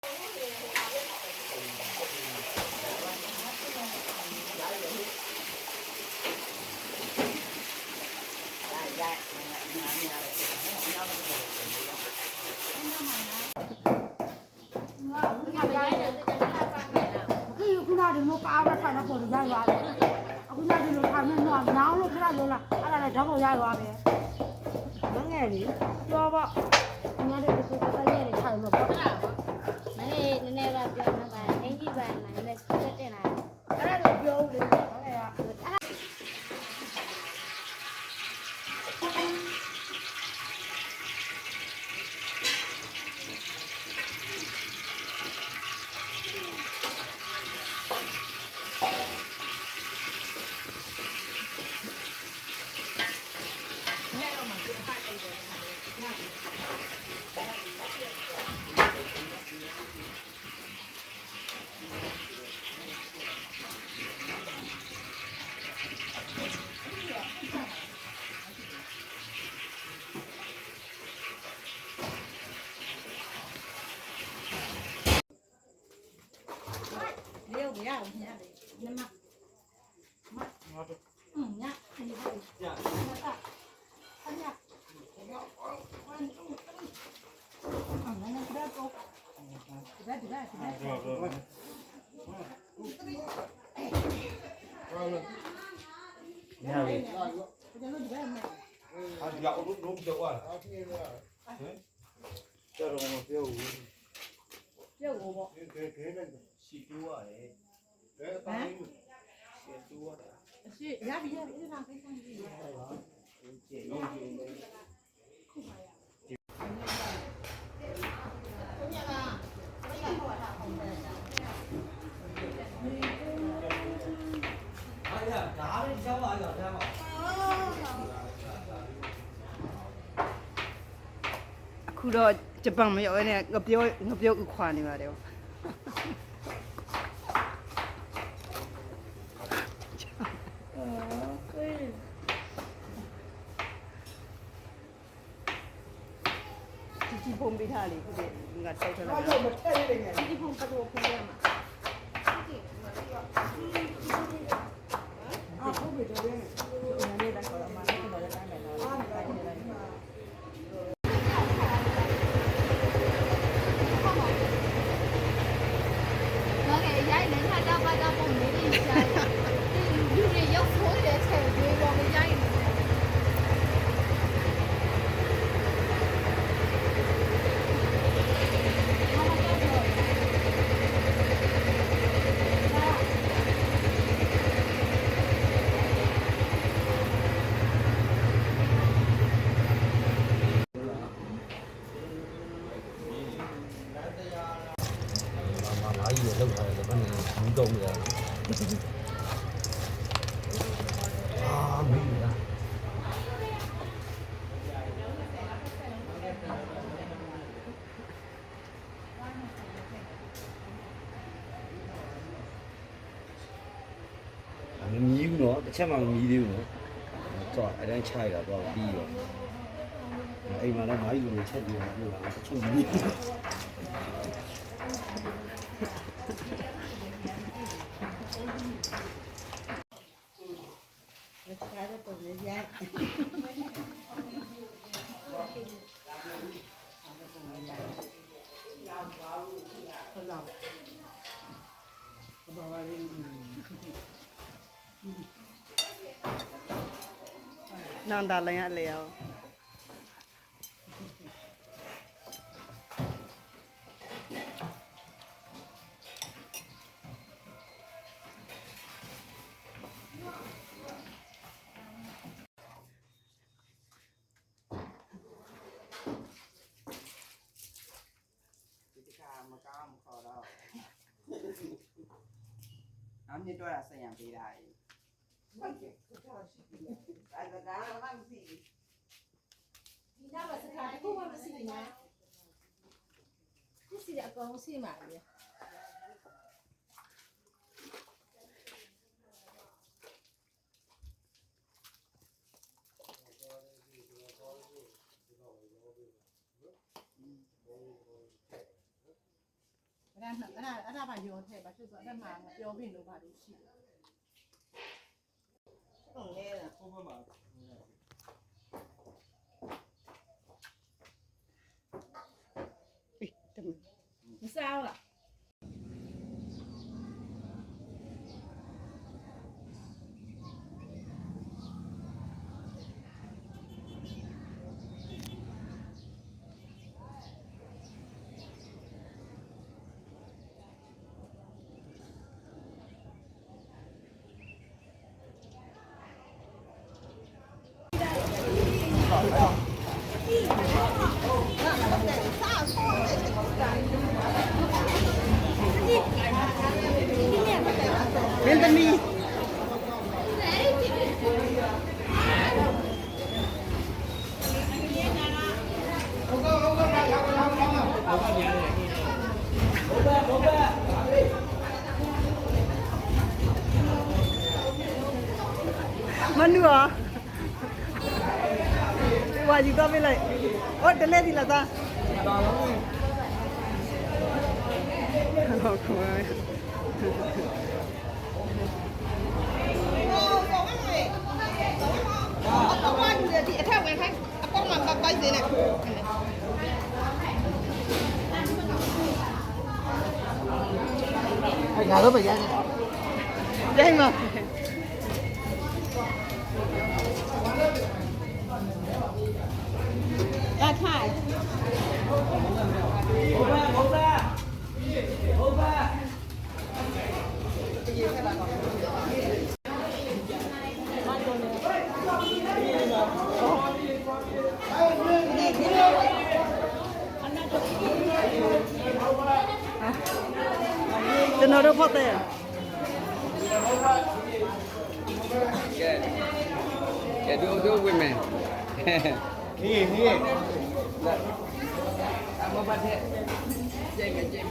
ခုနကဒီလိုကားရထိုင်တော့ပေါ်ရသွားတယ်အခုနကဒီလိုထိုင်နေတော့နောင်လို့ခဏလုံးလာအဲ့ဒါလည်းဓာတ်ပေါ်ရသွားတယ်မငယ်လေပြောပေါ့ဒီမှာတော့ဒီကလေးတွေထိုင်လို့ပေါ့မနေ့နည်းနည်းတော့ပြောမှပါအင်ကြီးပါနိုင်မဲ့ဆက်တင်လာအဲ့ဒါတော့ပြောဦးလေမငယ်က不要，你那里，那么，呀，你那里，呀，哎呀，那不要走，这边，你好，啊，要弄酒啊？这种别无，别我不，西多啊，西多的。是，呀，别，这哪可以上去？အခုတော့ဂျပန်မရောက်နဲ့ငပြောဥခွာနေပါတယ်ဒီဖုန်းပေးထားလေခုတည်းငါတောက်ထားလိုက်ဒီဖုန်းကတော့ဖုန်းရမှာဟုတ်ပြီတော့နည်းနည်းတော့မှတော့တော့တိုင်းမယ်တော့ရိုက်နေခါတော့ဘာတော့ပုံနေနေရှာလူတွေရောက်ဆိုးတဲ့ထဲတွေပေါ်မှာရိုက်နေ蚂蚁也露出来了，反正很懂的。啊，美女啊！မမီးဘူးနော်တစ်ချက်မှမမီးသေးဘူးနော်တော့အဲ့တိုင်းချရတာတော့ပြီးရောအိမ်မှာလည်းမားကြီးလိုချက်ကြည့်တာပြောတာတစ်ချက်မီးနန္ဒလိုင်းရလေရောနောက်နှစ်တော့ဆက်ရံပေးတာလေဟုတ်ကဲ့အဲ့ဒါမှမရှိဘူးဒီနောက်စကားတခုမှမရှိဘူးနော်ဒီစီအကောင်စီမှာလေ အဲ့ဒါပါရောထဲပါဖြစ်ဆိုအဲ့မှာပြောပြလို့ပါလို့ရှိတယ်ဟုတ်လေလားဟုတ်ပါပါမစားလား မင်းသမီးမနူอ่ะဝါယူတော့ပြလိုက်ဟောတလဲဒီလားသားဟုတ်ကဲ့ဒီအထက်ဝင်ခိုင်းအပေါင်းမှာပိုက်သေးတယ်အဲ့ငါတော့ပဲရတယ်ကျိုင်းမလာထိုင်ကျွန်တော်တို့ဖတ်တယ်ကဲတို့ဝင်မယ်ဟေးအမပတ်တဲ့ကျဲကကျဲ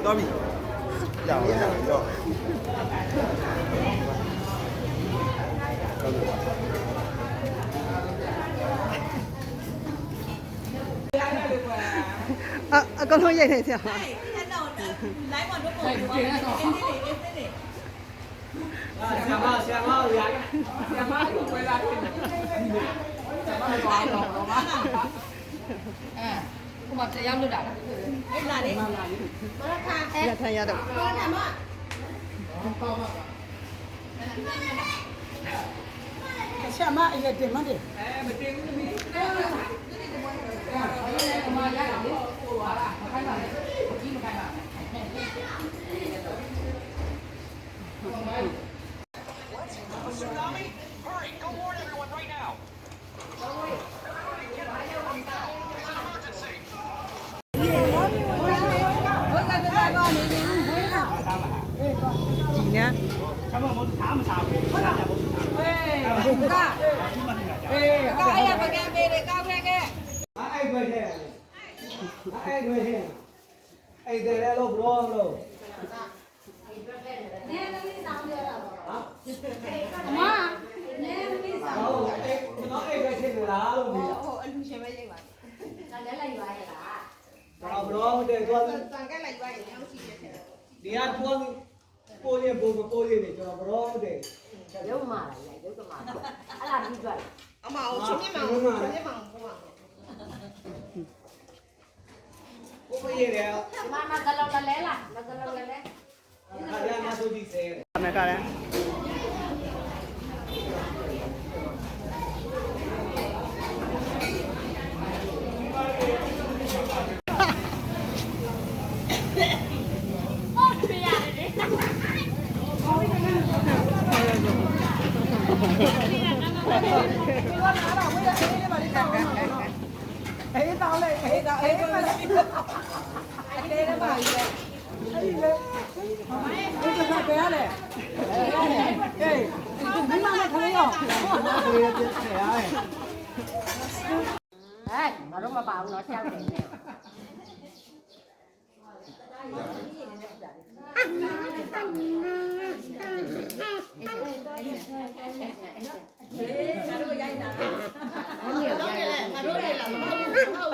တော်ပြီရအောင်ရောအကောင်လုံးရိုက်နေဆရာမ ဆရာမရဆရာမကိုပဲလာတယ်ဆရာမတော့ဘာလို့လဲခုမှတရားလွတ်တာလားအဲ့လာလေမလာလေမခါအဲ့ ရထိုင်ရတော့ ဘာလဲမဆရာမအရက်တင်မတယ် မတင်ဘူးသမီးဒီနဲ့အဲ့ဒါလည်းလို့ဘရောလို့အမနဲသမီးဆောင် ဟုတ်အဲ့တော့အဲ့ပဲဖြစ်လားလို့ဒီ ဟိုအလူရှင်ပဲရိုက်ပါ ဒါလည်းလိုက်ရွာရလား တော့ဘရောတဲ့သွား တန်ကက်လိုက်ပါရင်လည်းရှိတယ် ဒီကသွားပိုးရင်ပိုးရင်နေကျွန်တော်ဘရောတဲ့ ရုပ်မာလားရုပ်ကမာအဲ့ဒါပြီးကြွလိုက် အမအောင်ချင်းမအောင်ချင်းမအောင်ပို့ပါ ပိုးရတယ် ဒီမှာငါကလောက်တလဲလားငါကလောက်လဲလဲ ခါရမှာဆိုဒီဆဲ အမေကလည်း ဘယ်ရလဲဟေးမိမနဲ့ခလေးရောခလေးပြည့်ဆရာရဲ့ ဟဲ့ငါတို့မပါဘူးနော်ချက်တယ်နဲ့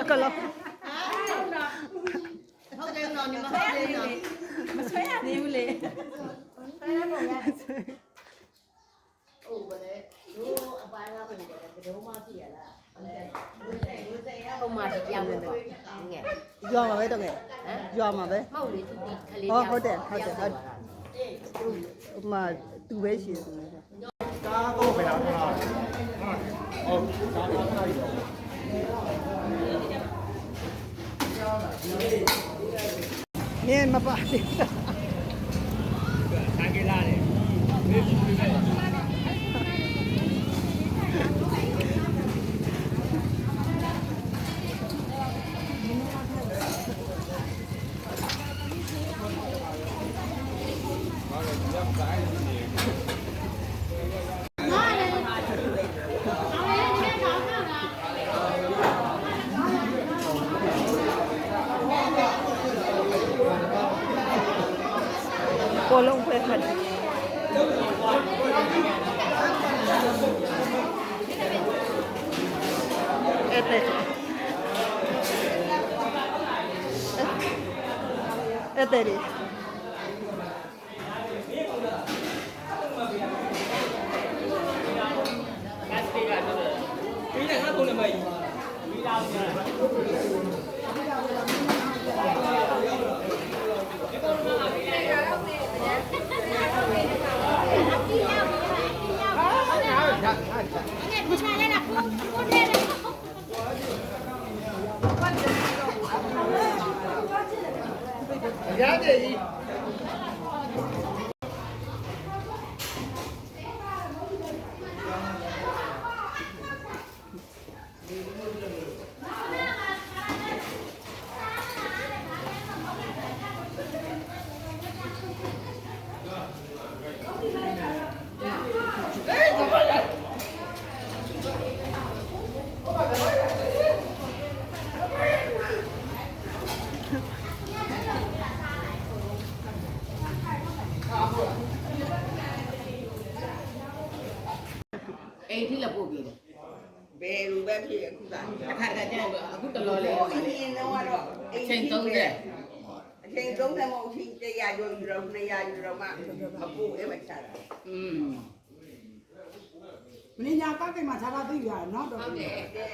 အကလော ဟုတ်တယ်နော်ညီမဟုတ်တယ်နော်မဆွဲရသေးဘူးလေ ပုံမှန်ပြောင်းတယ်တော့ငယ် ရွာမှာပဲတော့ငယ်ရွာမှာပဲ မဟုတ်လေသူခလေး ဟုတ်တယ်ဟိုမှာသူပဲရှိတယ် ကားတော့ဘယ်အောင်လားဟုတ်ကားတော့ခဏလေးတော့ နင်းမပါသေး ဆိုင်ကလာတယ် ကိုလုံးဖွဲ့ခတ်အဲ့တဲ့အဲ့တဲ့ ပြီးတယ်ငါကုန်တယ်မကြီးပြီးလာပြီ ရတယ်ကြီး အိမ်ထိလည်းပို့ပြီးတယ် ဘယ်လိုပဲဖြစ်အခုက အခါတည်းကျရင်အခုတလောလေး ဟိုအရင်တော့အချိန်30 30 မဟုတ်ချင်း100ကျော်ယူတော့200ယူတော့မှအပူအဲ့မချတာ อืม မင်းညာကောက်ကိမှာခြားတာသိရနော်တော့ ဟုတ်တယ် ကဲ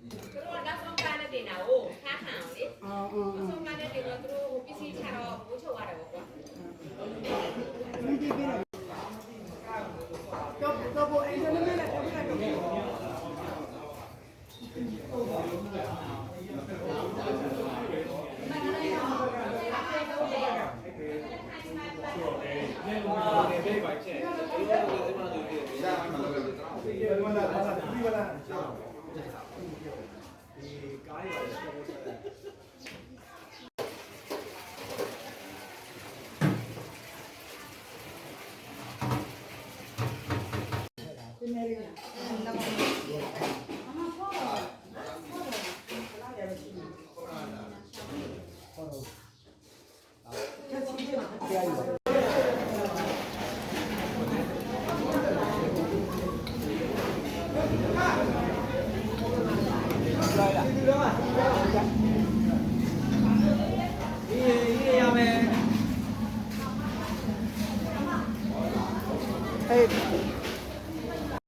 သူတို့ကနောက်ဆုံးကားနဲ့တင်တာကိုခါခံအောင်လေ အော် နောက်ဆုံးကားနဲ့တင်တော့သူတို့ပစ္စည်းချတော့ဘိုးချုပ်ရတယ်ပေါ့ကွာ ဒီဒီပြီးတော့ဘိုးအိမ်ထဲနဲ့လည်းတက်ပြီးတော့ ကားရ